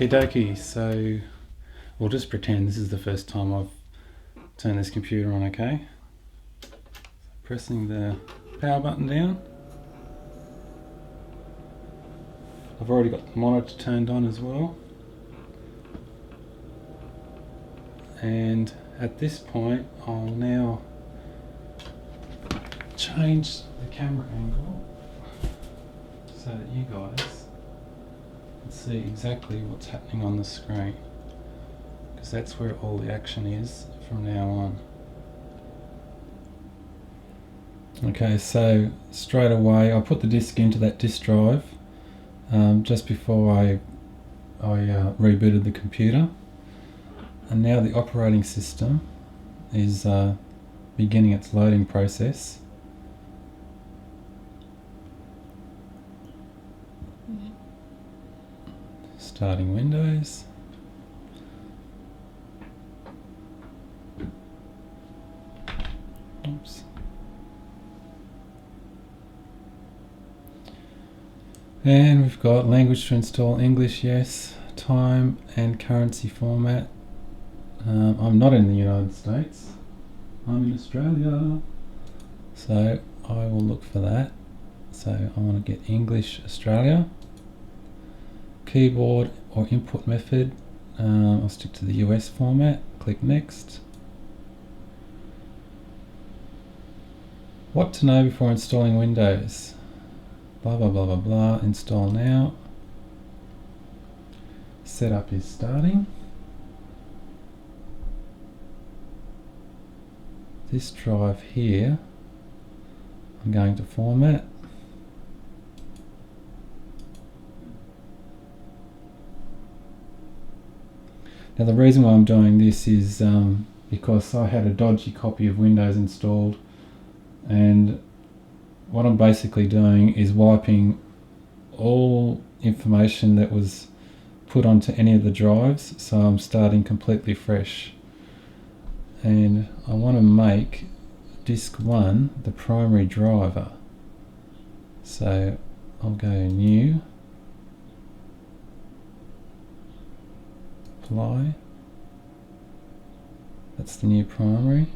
Okie dokie, so we'll just pretend this is the first time I've turned this computer on, okay? Pressing the power button down. I've already got the monitor turned on as well. And at this point, I'll now change the camera angle so that you guys can see exactly what's happening on the screen, because that's where all the action is from now on. Okay, so straight away I put the disk into that disk drive just before I rebooted the computer, and now the operating system is beginning its loading process. Starting Windows. Oops. And we've got language to install: English, yes. Time and currency format. I'm not in the United States, I'm in Australia, so I will look for that. So I want to get English Australia. Keyboard or input method, I'll stick to the US format. Click next. What to know before installing Windows? Blah blah blah blah blah. Install now. Setup is starting. This drive here, I'm going to format. Now the reason why I'm doing this is because I had a dodgy copy of Windows installed, and what I'm basically doing is wiping all information that was put onto any of the drives, so I'm starting completely fresh. And I want to make disk 1 the primary driver, so I'll go new, apply, that's the new primary,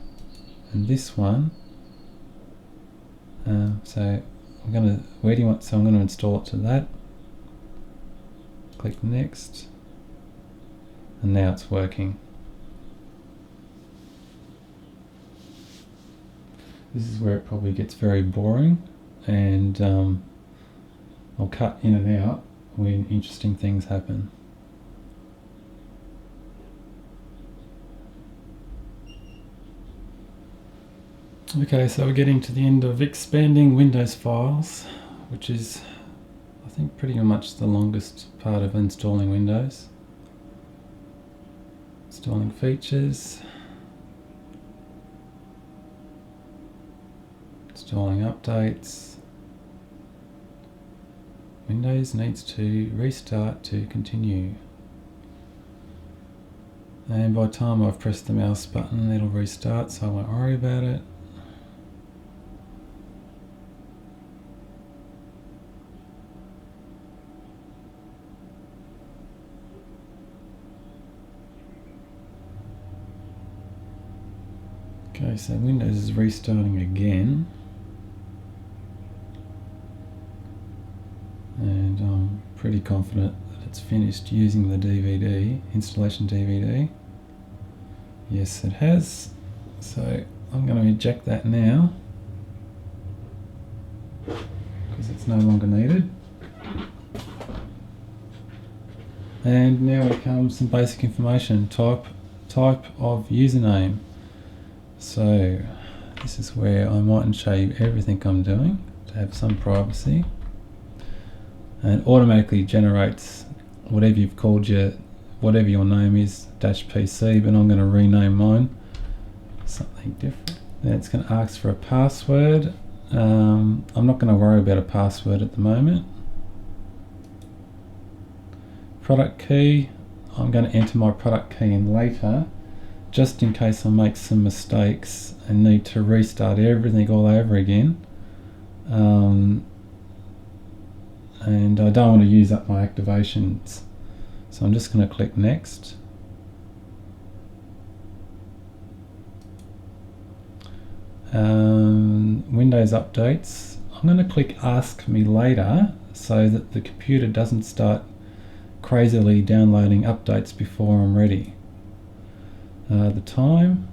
and this one, so I'm going to, where do you want, so I'm going to install it to that, click next, and now it's working. This is where it probably gets very boring, and I'll cut in and out when interesting things happen. Okay, so we're getting to the end of expanding Windows files, which is, I think, pretty much the longest part of installing Windows. Installing features. Installing updates. Windows needs to restart to continue. And by the time I've pressed the mouse button, it'll restart, so I won't worry about it. Okay, so Windows is restarting again. And I'm pretty confident that it's finished using the DVD, installation DVD. Yes, it has. So I'm going to eject that now, because it's no longer needed. And now it comes some basic information. Type of username. So this is where I mightn't show you everything I'm doing to have some privacy. And automatically generates whatever you've called whatever your name is, -PC, but I'm going to rename mine something different. Then it's going to ask for a password. I'm not going to worry about a password at the moment. Product key, I'm going to enter my product key in later, just in case I make some mistakes and need to restart everything all over again. And I don't want to use up my activations. So I'm just going to click next. Windows updates. I'm going to click ask me later so that the computer doesn't start crazily downloading updates before I'm ready. The time,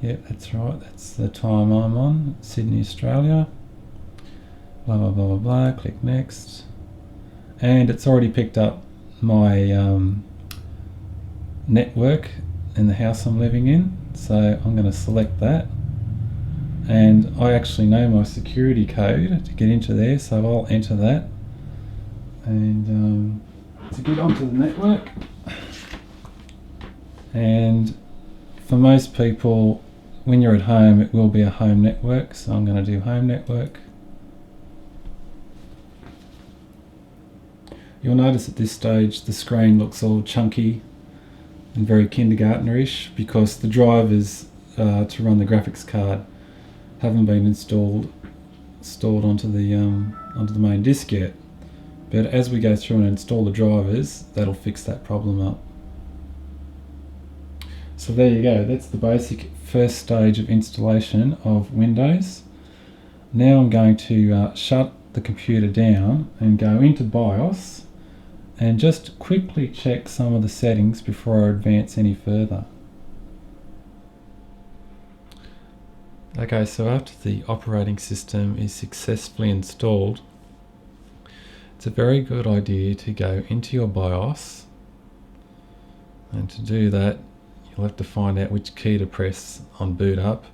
yeah, that's right, that's the time I'm on, Sydney, Australia. Blah blah blah blah blah, click next. And it's already picked up my network in the house I'm living in, so I'm going to select that, and I actually know my security code to get into there, so I'll enter that and to get onto the network. And for most people, when you're at home, it will be a home network, so I'm going to do home network. You'll notice at this stage the screen looks all chunky and very kindergartnerish because the drivers to run the graphics card haven't been installed onto the main disk yet. But as we go through and install the drivers, that'll fix that problem up. So there you go, that's the basic first stage of installation of Windows. Now I'm going to shut the computer down and go into BIOS and just quickly check some of the settings before I advance any further. Okay, so after the operating system is successfully installed, it's a very good idea to go into your BIOS, and to do that you'll have to find out which key to press on boot up.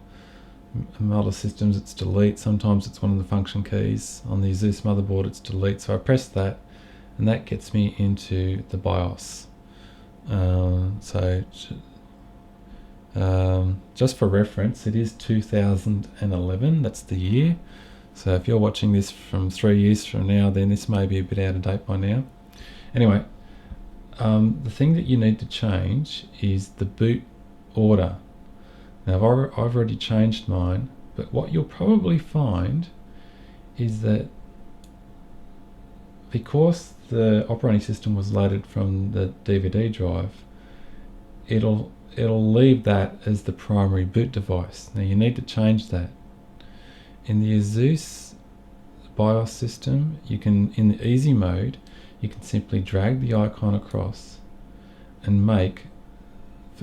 In other systems it's delete, sometimes it's one of the function keys. On the ASUS motherboard it's delete, so I press that and that gets me into the BIOS. Just for reference, it is 2011, that's the year. So if you're watching this from 3 years from now, then this may be a bit out of date by now. Anyway, the thing that you need to change is the boot order. Now I've already changed mine, but what you'll probably find is that because the operating system was loaded from the DVD drive, it'll leave that as the primary boot device. Now you need to change that. In the ASUS BIOS system, you can, in the easy mode, you can simply drag the icon across and make,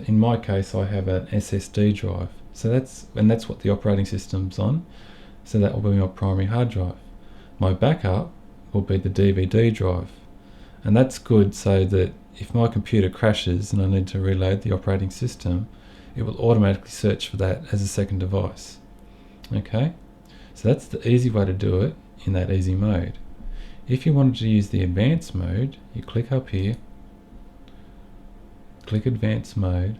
in my case I have an SSD drive, so that's what the operating system's on, so that will be my primary hard drive. My backup will be the DVD drive, and that's good so that if my computer crashes and I need to reload the operating system, it will automatically search for that as a second device. Okay, so that's the easy way to do it in that easy mode. If you wanted to use the advanced mode, you click up here, click advanced mode,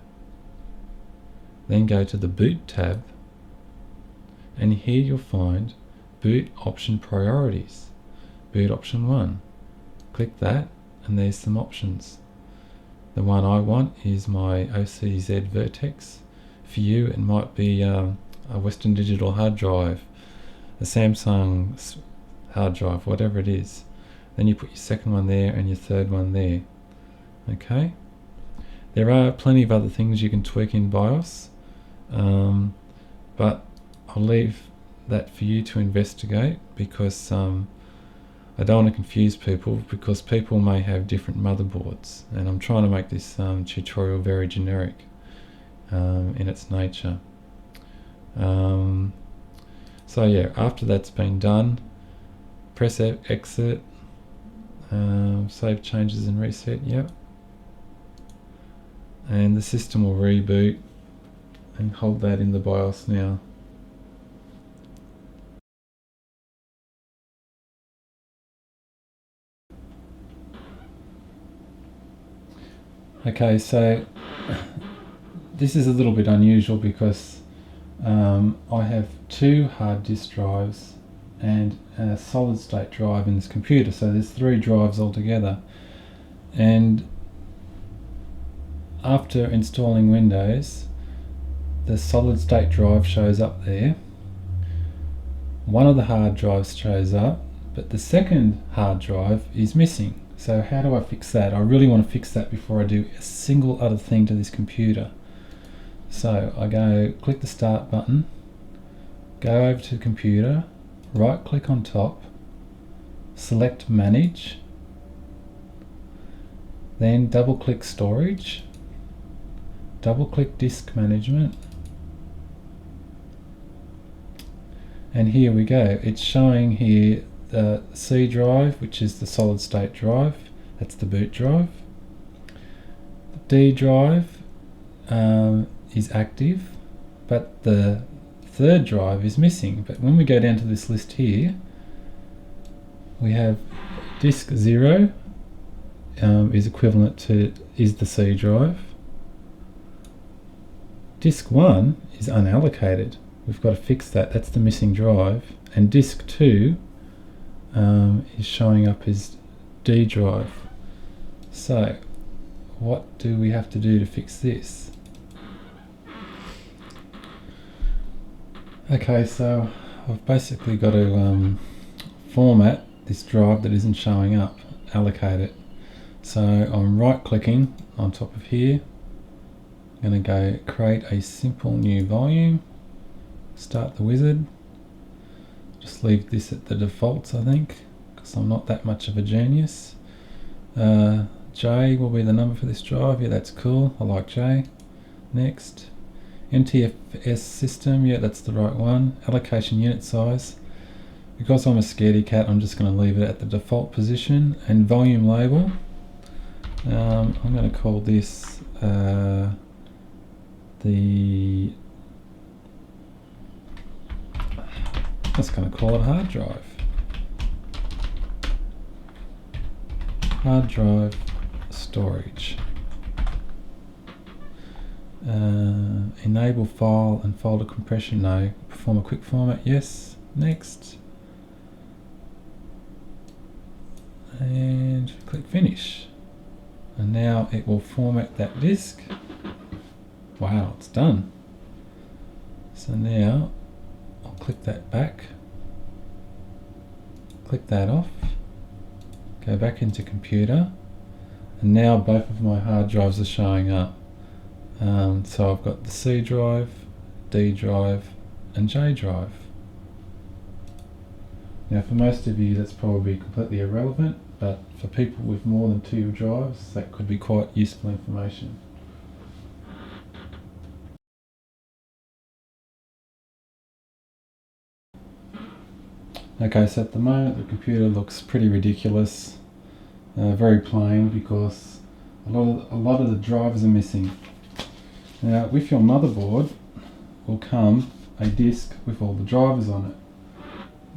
then go to the boot tab, and here you'll find boot option priorities. Boot option 1. Click that and there's some options. The one I want is my OCZ Vertex. For you it might be a Western Digital hard drive, a Samsung hard drive, whatever it is. Then you put your second one there and your third one there. Okay, there are plenty of other things you can tweak in BIOS, but I'll leave that for you to investigate, because I don't want to confuse people, because people may have different motherboards, and I'm trying to make this tutorial very generic in its nature. So yeah, after that's been done, press exit, save changes and reset, yep. And the system will reboot, and hold that in the BIOS now. Okay, so this is a little bit unusual because I have 2 hard disk drives and a solid state drive in this computer, so there's 3 drives altogether. And after installing Windows, the solid state drive shows up there. One of the hard drives shows up, but the second hard drive is missing. So how do I fix that? I really want to fix that before I do a single other thing to this computer. So I go click the start button, go over to the computer, right click on top, select manage, then double click storage, double click disk management, and here we go. It's showing here the C drive, which is the solid state drive, that's the boot drive. The D drive is active, but the third drive is missing. But when we go down to this list here, we have disk 0 is equivalent to the C drive. Disk 1 is unallocated. We've got to fix that. That's the missing drive. And disk 2 is showing up as D drive. So what do we have to do to fix this? Okay, so I've basically got to format this drive that isn't showing up, allocate it. So I'm right clicking on top of here, I'm going to go create a simple new volume, start the wizard, just leave this at the defaults I think, because I'm not that much of a genius. J will be the number for this drive, yeah that's cool, I like J. Next. NTFS system, yeah that's the right one. Allocation unit size, because I'm a scaredy cat I'm just going to leave it at the default position. And volume label, I'm going to call this just going to call it hard drive. Hard drive storage. Enable file and folder compression, no. Perform a quick format, yes. Next. And click finish. And now it will format that disk. Wow, it's done. So now I'll click that back, click that off, go back into computer, and now both of my hard drives are showing up. So I've got the C drive, D drive and J drive. Now for most of you that's probably completely irrelevant, but for people with more than 2 drives that could be quite useful information. Okay, so at the moment the computer looks pretty ridiculous, very plain, because a lot of the drivers are missing. Now with your motherboard will come a disk with all the drivers on it.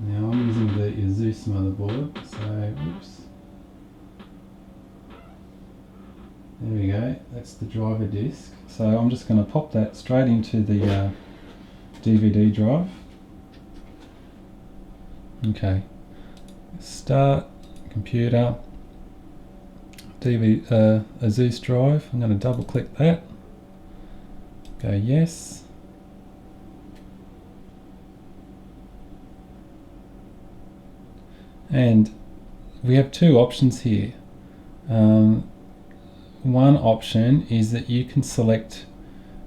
Now I'm using the ASUS motherboard, so oops. There we go, that's the driver disk. So I'm just going to pop that straight into the DVD drive. Okay, start computer, ASUS drive. I'm going to double click that, go yes, and we have 2 options here. One option is that you can select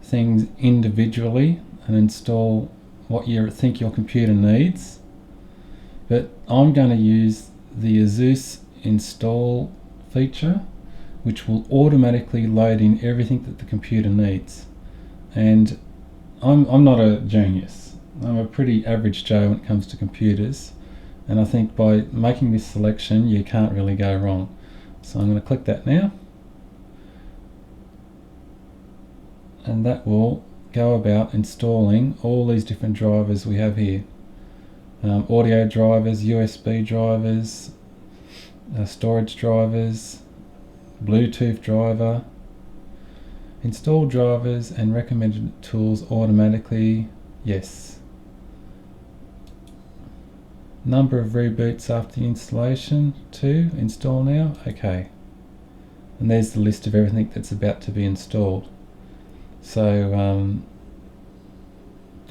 things individually and install what you think your computer needs. But I'm going to use the ASUS install feature, which will automatically load in everything that the computer needs. And I'm not a genius. I'm a pretty average Joe when it comes to computers. And I think by making this selection, you can't really go wrong. So I'm going to click that now. And that will go about installing all these different drivers we have here. Audio drivers, USB drivers, storage drivers, Bluetooth driver, install drivers and recommended tools automatically, yes. Number of reboots after the installation, 2, install now, okay. And there's the list of everything that's about to be installed. So,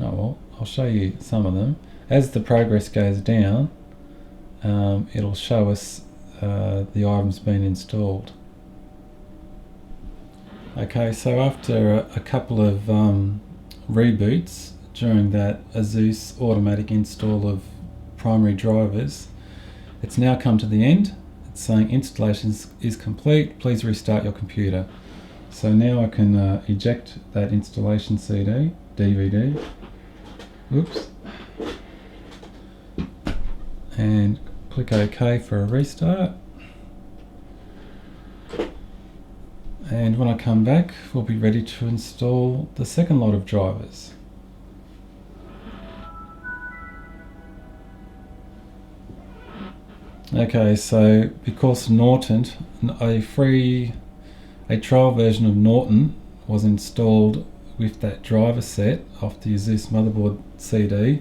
I'll show you some of them. As the progress goes down, it'll show us the item's been installed. Okay, so after a couple of reboots during that ASUS automatic install of primary drivers, it's now come to the end. It's saying installation is complete, please restart your computer. So now I can eject that installation DVD, oops, and click OK for a restart. And when I come back, we'll be ready to install the second lot of drivers. Okay, so because Norton, a trial version of Norton was installed with that driver set off the ASUS motherboard CD,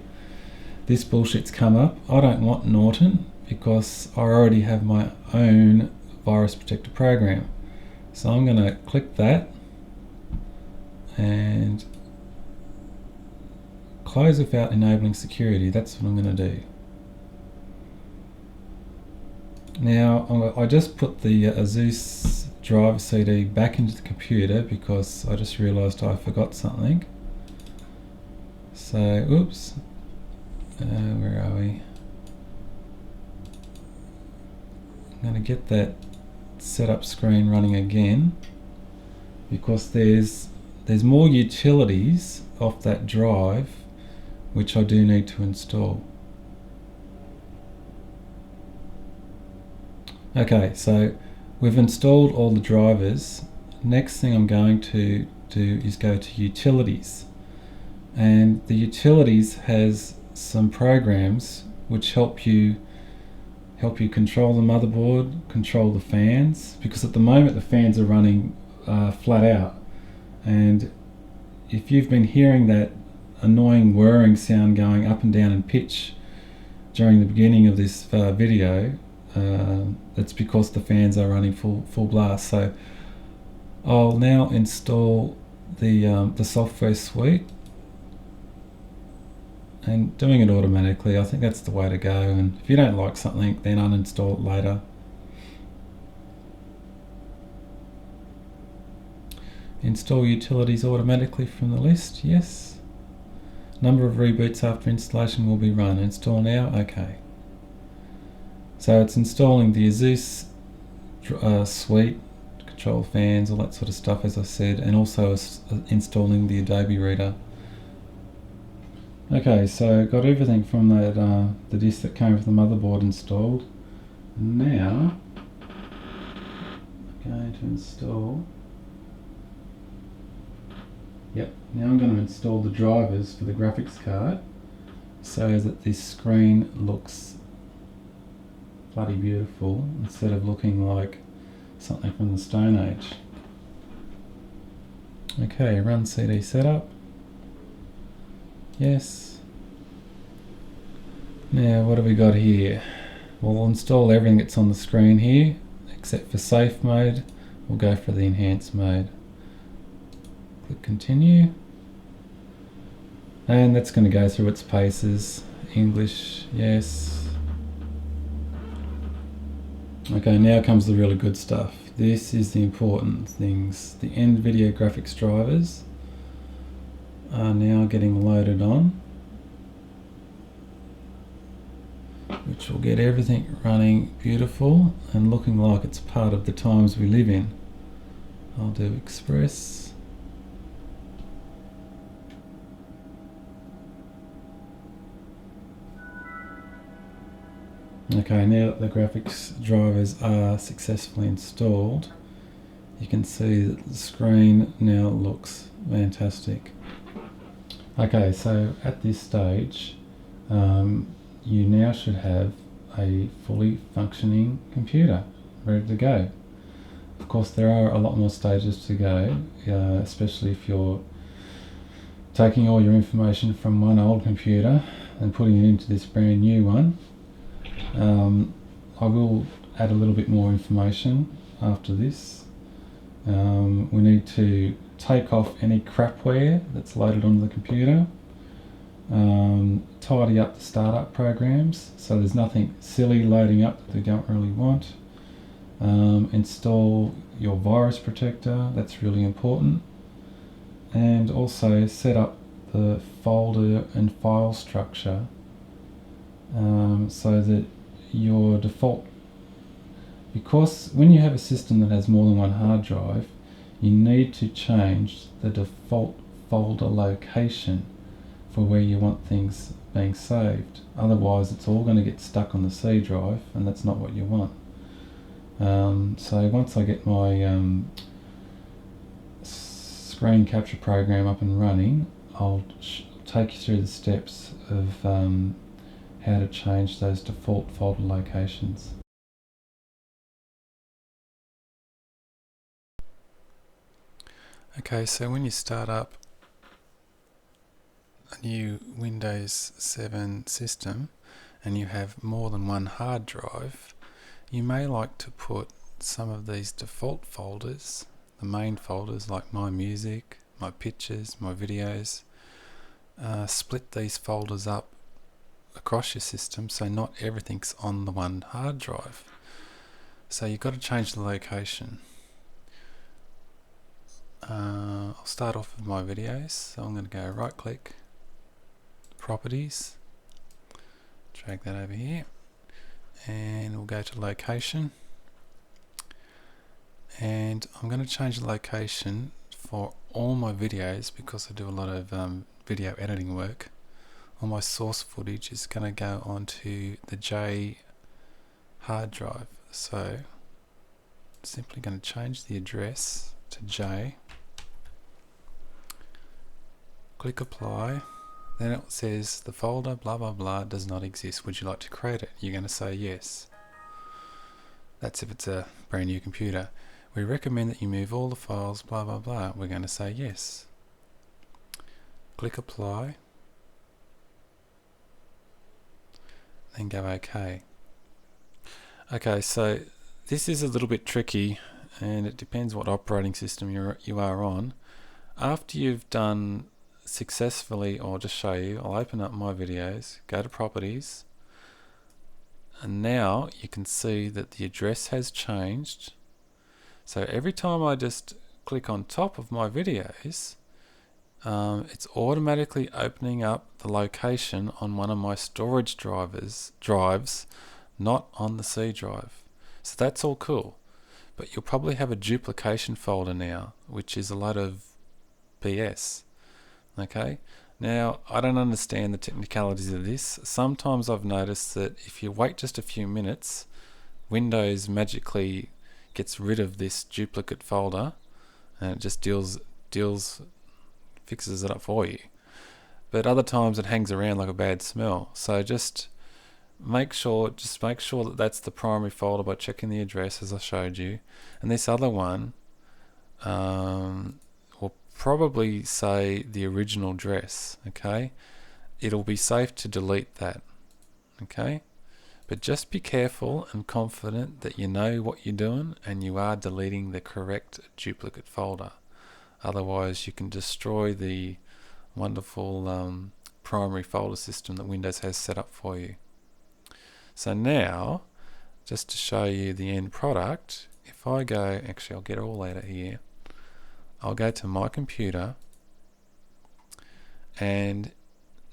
this bullshit's come up. I don't want Norton because I already have my own virus protector program. So I'm going to click that and close without enabling security. That's what I'm going to do. Now I just put the ASUS driver CD back into the computer because I just realised I forgot something. So, oops, where are we? I'm going to get that setup screen running again because there's more utilities off that drive which I do need to install. Okay, so we've installed all the drivers. Next thing I'm going to do is go to utilities, and the utilities has some programs which help you control the motherboard, control the fans, because at the moment the fans are running flat out, and if you've been hearing that annoying whirring sound going up and down in pitch during the beginning of this video, that's because the fans are running full blast. So I'll now install the software suite, and doing it automatically, I think that's the way to go. And if you don't like something, then uninstall it later. Install utilities automatically from the list, yes. Number of reboots after installation will be run. Install now, okay. So it's installing the ASUS suite, control fans, all that sort of stuff, as I said, and also installing the Adobe Reader. Okay, so got everything from that the disk that came with the motherboard installed. Now I'm going to install. Now I'm going to install the drivers for the graphics card so that this screen looks bloody beautiful instead of looking like something from the Stone Age. Okay, run CD setup. Yes. Now what have we got here? We'll install everything that's on the screen here except for safe mode. We'll go for the enhanced mode. Click continue. And that's going to go through its paces. English, yes. Okay, now comes the really good stuff. This is the important things. The NVIDIA graphics drivers are now getting loaded on, which will get everything running beautiful and looking like it's part of the times we live in. I'll do Express. Okay, now that the graphics drivers are successfully installed, you can see that the screen now looks fantastic. Okay, so at this stage, you now should have a fully functioning computer ready to go. Of course, there are a lot more stages to go, especially if you're taking all your information from one old computer and putting it into this brand new one. I will add a little bit more information after this. We need to take off any crapware that's loaded onto the computer, tidy up the startup programs so there's nothing silly loading up that we don't really want. Install your virus protector, that's really important, and also set up the folder and file structure so that your default, because when you have a system that has more than one hard drive, you need to change the default folder location for where you want things being saved. Otherwise it's all going to get stuck on the C drive, and that's not what you want. So once I get my screen capture program up and running, I'll take you through the steps of how to change those default folder locations. Okay, so when you start up a new Windows 7 system and you have more than one hard drive, you may like to put some of these default folders, the main folders like my music, my pictures, my videos, split these folders up across your system so not everything's on the one hard drive. So you've got to change the location. I'll start off with my videos, so I'm going to go right click, properties, drag that over here, and we'll go to location, and I'm going to change the location for all my videos because I do a lot of video editing work. All my source footage is going to go onto the J hard drive, so simply going to change the address to J, click apply, then it says the folder blah blah blah does not exist, would you like to create it? You're going to say yes. That's if it's a brand new computer. We recommend that you move all the files blah blah blah, we're going to say yes. Click apply, then go OK. Okay, so this is a little bit tricky and it depends what operating system you are on. After you've done successfully, or just show you, I'll open up my videos, go to properties, and now you can see that the address has changed. So every time I just click on top of my videos, it's automatically opening up the location on one of my storage drives, not on the C drive. So that's all cool, but you'll probably have a duplication folder now, which is a lot of BS. Okay, now I don't understand the technicalities of this. Sometimes I've noticed that if you wait just a few minutes, Windows magically gets rid of this duplicate folder and it just fixes it up for you. But other times it hangs around like a bad smell. So just make sure that that's the primary folder by checking the address as I showed you. And this other one will probably say the original address. Okay, it'll be safe to delete that. Okay, but just be careful and confident that you know what you're doing and you are deleting the correct duplicate folder. Otherwise you can destroy the wonderful primary folder system that Windows has set up for you. So now, just to show you the end product, if I go, actually I'll get it all out of here, I'll go to my computer, and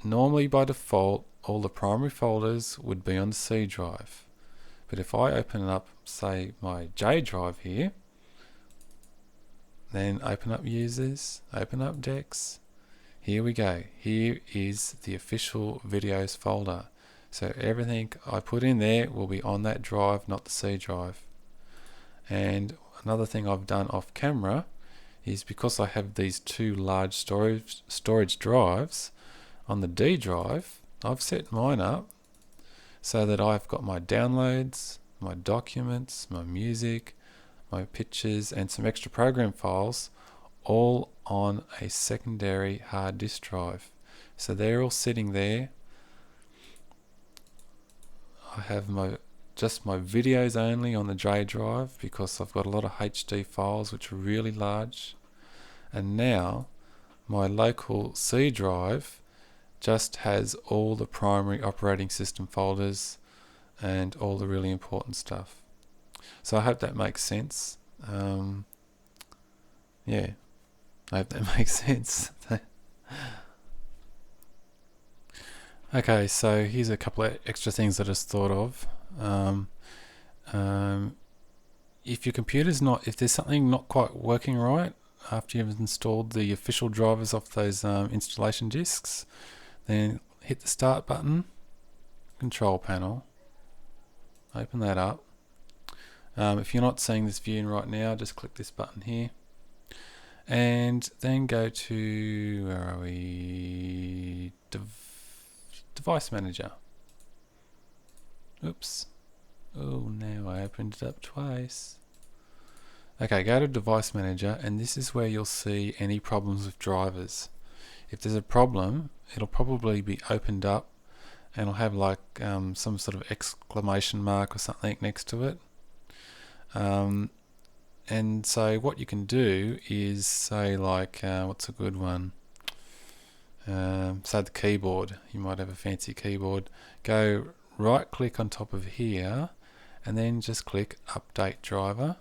normally by default all the primary folders would be on the C drive. But if I open up, say, my J drive here, then open up users, open up decks, here we go. Here is the official videos folder. So everything I put in there will be on that drive, not the C drive. And another thing I've done off camera is, because I have these two large storage drives on the D drive, I've set mine up so that I've got my downloads, my documents, my music, my pictures, and some extra program files all on a secondary hard disk drive. So they're all sitting there. I have just my videos only on the J drive because I've got a lot of HD files which are really large. And now my local C drive just has all the primary operating system folders and all the really important stuff. So I hope that makes sense. Yeah, I hope that makes sense. Okay, so here's a couple of extra things I just thought of. If your computer's if there's something not quite working right after you've installed the official drivers off those installation disks, then hit the start button, control panel, open that up. If you're not seeing this view right now, just click this button here, and then go to, where are we? Device Manager. Oops. Oh, now I opened it up twice. Okay, go to Device Manager, and this is where you'll see any problems with drivers. If there's a problem, it'll probably be opened up, and it'll have like some sort of exclamation mark or something next to it. And so what you can do is say like, what's a good one? Say the keyboard. You might have a fancy keyboard. Go right click on top of here, and then just click Update Driver.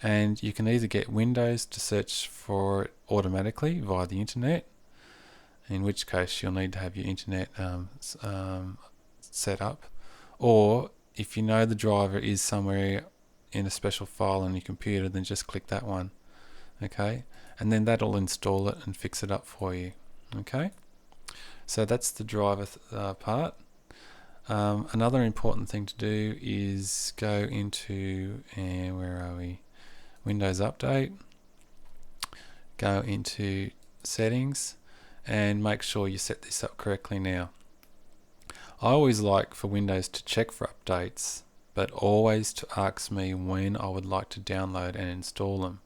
And you can either get Windows to search for it automatically via the internet, in which case you'll need to have your internet set up, or if you know the driver is somewhere in a special file on your computer, then just click that one. Okay, and then that'll install it and fix it up for you. Okay, so that's the driver part. Another important thing to do is go into, where are we? Windows Update. Go into Settings and make sure you set this up correctly now. I always like for Windows to check for updates, but always to ask me when I would like to download and install them.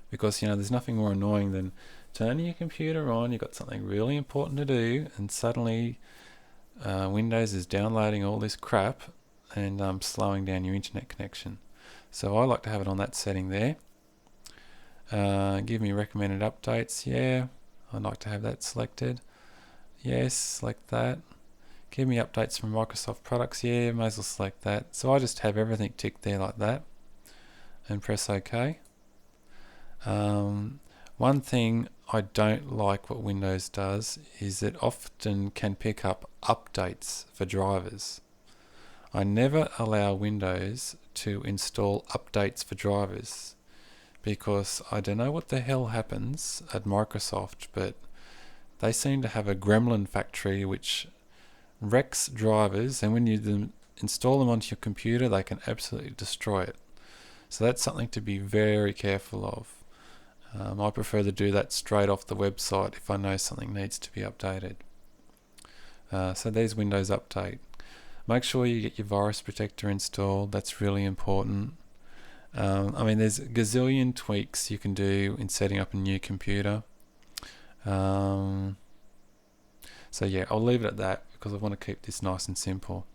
Because there's nothing more annoying than turning your computer on, you've got something really important to do, and suddenly Windows is downloading all this crap and slowing down your internet connection. So I like to have it on that setting there. Give me recommended updates. Yeah, I'd like to have that selected. Yes, select that. Give me updates from Microsoft products. Yeah, may as well select that. So I just have everything ticked there like that and press OK. One thing I don't like what Windows does is it often can pick up updates for drivers. I never allow Windows to install updates for drivers because I don't know what the hell happens at Microsoft, but they seem to have a gremlin factory which wrecks drivers, and when you install them onto your computer, they can absolutely destroy it. So that's something to be very careful of. I prefer to do that straight off the website if I know something needs to be updated. So there's Windows Update. Make sure you get your virus protector installed. That's really important. There's a gazillion tweaks you can do in setting up a new computer. So yeah, I'll leave it at that because I want to keep this nice and simple.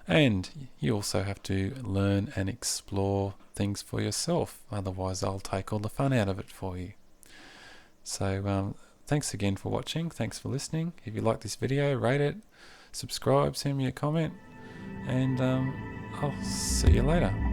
And you also have to learn and explore things for yourself. Otherwise, I'll take all the fun out of it for you. So thanks again for watching. Thanks for listening. If you like this video, rate it, subscribe, send me a comment, and I'll see you later.